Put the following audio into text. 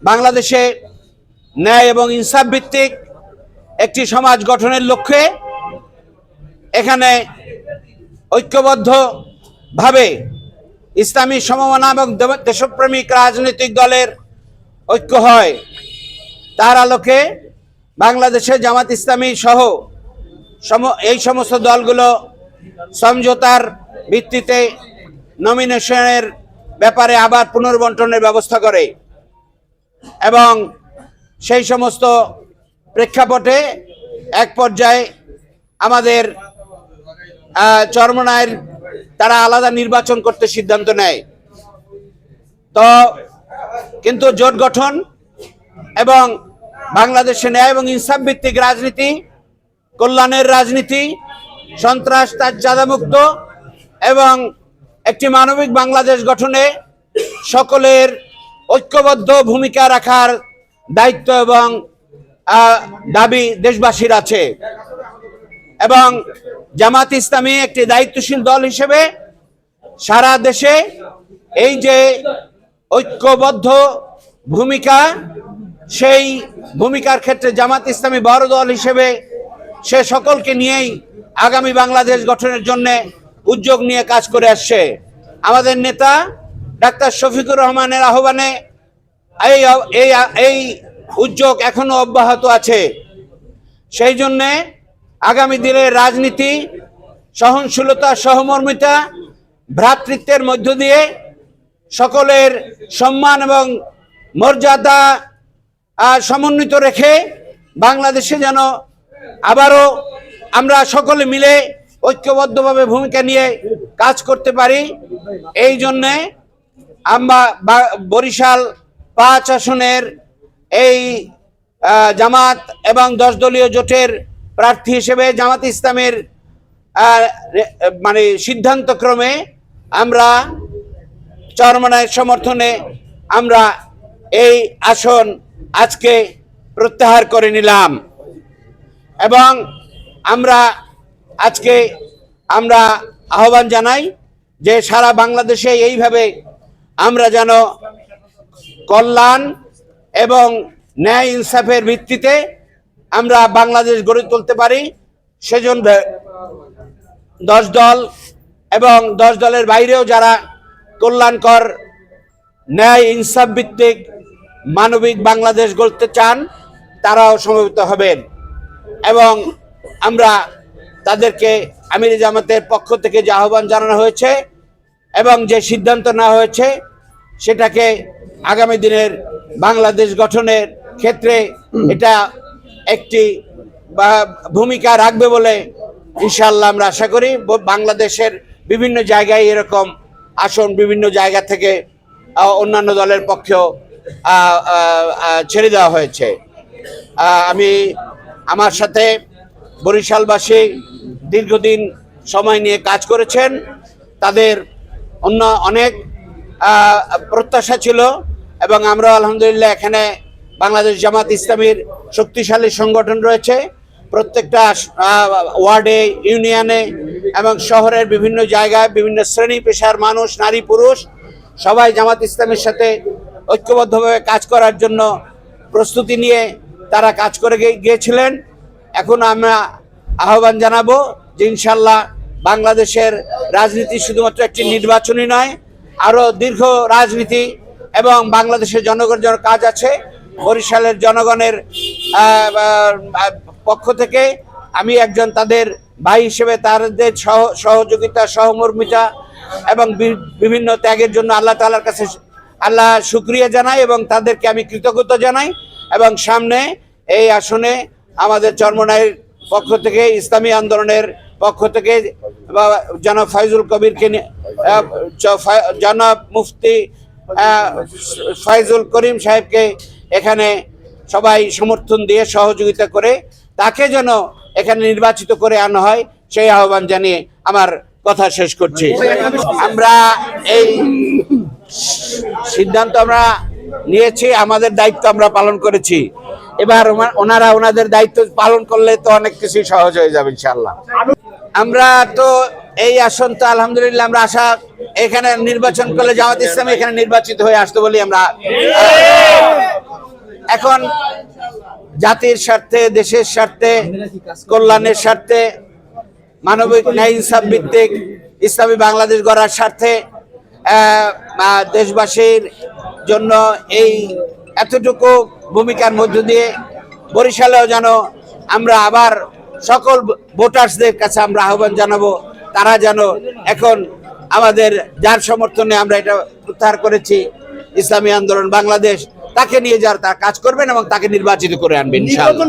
বাংলাদেশে ন্যায় এবং ইনসাফ ভিত্তিক একটি সমাজ গঠনের লক্ষ্যে এখানে ঐক্যবদ্ধভাবে ইসলামী সমমনা এবং দেশপ্রেমিক রাজনৈতিক দলের ঐক্য হয়। তার আলোকে বাংলাদেশে জামাত ইসলামী সহ এই সমস্ত দলগুলো সমঝোতার ভিত্তিতে নমিনেশনের ব্যাপারে আবার পুনর্বণ্টনের ব্যবস্থা করে এবং সেই সমস্ত প্রেক্ষাপটে এক পর্যায়ে আমাদের চরমনায়ের তারা আলাদা নির্বাচন করতে সিদ্ধান্ত নেয়। তো কিন্তু জোট গঠন এবং বাংলাদেশে ন্যায় এবং ইনসাফ ভিত্তিক রাজনীতি, কল্যাণের রাজনীতি, সন্ত্রাস চাঁদামুক্ত এবং একটি মানবিক বাংলাদেশ গঠনে সকলের ঐক্যবদ্ধ ভূমিকা রাখার দায়িত্ব এবং দাবি দেশবাসীর আছে এবং জামাত ইসলামী একটি দায়িত্বশীল দল হিসেবে সারা দেশে এই যে ঐক্যবদ্ধ ভূমিকা, সেই ভূমিকার ক্ষেত্রে জামাত ইসলামী বড় দল হিসেবে সে সকলকে নিয়েই আগামী বাংলাদেশ গঠনের জন্য উদ্যোগ নিয়ে কাজ করে আসছে। আমাদের নেতা ডাক্তার শফিকুর রহমানের আহ্বানে এই উদ্যোগ এখনো অব্যাহত আছে। সেই জন্যে আগামী দিনের রাজনীতি সহনশীলতা, সহমর্মিতা, ভ্রাতৃত্বের মধ্য দিয়ে সকলের সম্মান এবং মর্যাদা সমন্বিত রেখে বাংলাদেশে যেন আবারও আমরা সকলে মিলে ঐক্যবদ্ধভাবে ভূমিকা নিয়ে কাজ করতে পারি, এই জন্যে আমরা বরিশাল 5 আসনের এই জামাত এবং 10 দলীয় জোটের প্রার্থী হিসেবে জামাত ইসলামের মানে সিদ্ধান্তক্রমে আমরা চরমনায়ের সমর্থনে আমরা এই আসন আজকে প্রত্যাহার করে নিলাম এবং আমরা আজকে আহ্বান জানাই যে সারা বাংলাদেশে এইভাবে আমরা যেন কল্যাণ এবং ন্যায় ইনসাফের ভিত্তিতে আমরা বাংলাদেশ গড়ে তুলতে পারি। সেজন্য 10 দল এবং 10 দলের বাইরেও যারা কল্যাণকর ন্যায় ইনসাফ ভিত্তিক মানবিক বাংলাদেশ গড়তে চান তারাও সমবেত হবেন এবং আমরা তাদেরকে আমির জামাতের পক্ষ থেকে যে আহ্বান জানানো হয়েছে এবং যে সিদ্ধান্ত নেওয়া হয়েছে সেটাকে আগামী দিনের বাংলাদেশ গঠনের ক্ষেত্রে এটা একটি ভূমিকা রাখবে বলে ইনশাআল্লাহ আমরা আশা করি। বাংলাদেশের বিভিন্ন জায়গায় এরকম আসন বিভিন্ন জায়গা থেকে অন্যান্য দলের পক্ষেও ছেড়ে দেওয়া হয়েছে। আমার সাথে বরিশালবাসী দীর্ঘদিন সময় নিয়ে কাজ করেছেন, তাদের অনেক প্রত্যাশা ছিল এবং আমরা আলহামদুলিল্লাহ এখানে বাংলাদেশ জামাত ইসলামীর শক্তিশালী সংগঠন রয়েছে। প্রত্যেকটা ওয়ার্ডে, ইউনিয়নে এবং শহরের বিভিন্ন জায়গায় বিভিন্ন শ্রেণী পেশার মানুষ, নারী পুরুষ সবাই জামাত ইসলামের সাথে ঐক্যবদ্ধভাবে কাজ করার জন্য প্রস্তুতি নিয়ে তারা কাজ করে গিয়েছিলেন। এখন আমরা আহ্বান জানাবো যে ইনশাল্লাহ বাংলাদেশের রাজনীতি শুধুমাত্র একটি নির্বাচনী নয়, আরও দীর্ঘ রাজনীতি এবং বাংলাদেশের জনগণের কাজ আছে। বরিশালের জনগণের পক্ষ থেকে আমি একজন তাদের ভাই হিসেবে তাদের সহযোগিতা, সহমর্মিতা এবং বিভিন্ন ত্যাগের জন্য আল্লাহ তাআলার কাছে শুকরিয়া জানাই এবং তাদেরকে আমি কৃতজ্ঞতা জানাই এবং সামনে এই আসনে আমাদের চরমনায়ের পক্ষ থেকে, ইসলামী আন্দোলনের পক্ষ থেকে জনাব ফাইজুল কবিরকে, জনাব মুফতি ফাইজুল করিম সাহেবকে এখানে সবাই সমর্থন দিয়ে সহযোগিতা করে তাকে যেন এখানে নির্বাচিত করে আনা হয়, সেই আহ্বান জানিয়ে আমার কথা শেষ করছি। আমরা এই সিদ্ধান্ত আমরা নিয়েছি, আমাদের দায়িত্ব আমরা পালন করেছি। এবার ওনারা ওনাদের দায়িত্ব পালন করলে তো অনেক কিছু সহজ হয়ে যাবে ইনশাআল্লাহ। আমরা তো এই আসন তো আলহামদুলিল্লাহ আমরা আশা এখানে নির্বাচন করলে জামাত ইসলামী এখানে নির্বাচিত হয়ে আসতো বলি আমরা এখন জাতির স্বার্থে, দেশের স্বার্থে, কল্যাণের স্বার্থে, মানবিক ন্যায় ইনসাফ ভিত্তিক ইসলামী বাংলাদেশ গড়ার স্বার্থে দেশবাসীর জন্য এই এতটুকু ভূমিকার মধ্য দিয়ে বরিশালেও যেন আমরা আবার সকল ভোটার্সদের কাছে আমরা আহ্বান জানাবো, তারা যেন এখন আমাদের যার সমর্থনে আমরা এটা প্রত্যাহার করেছি ইসলামী আন্দোলন বাংলাদেশ, তাকে নিয়ে যারা তারা কাজ করবেন এবং তাকে নির্বাচিত করে আনবেন ইনশাআল্লাহ।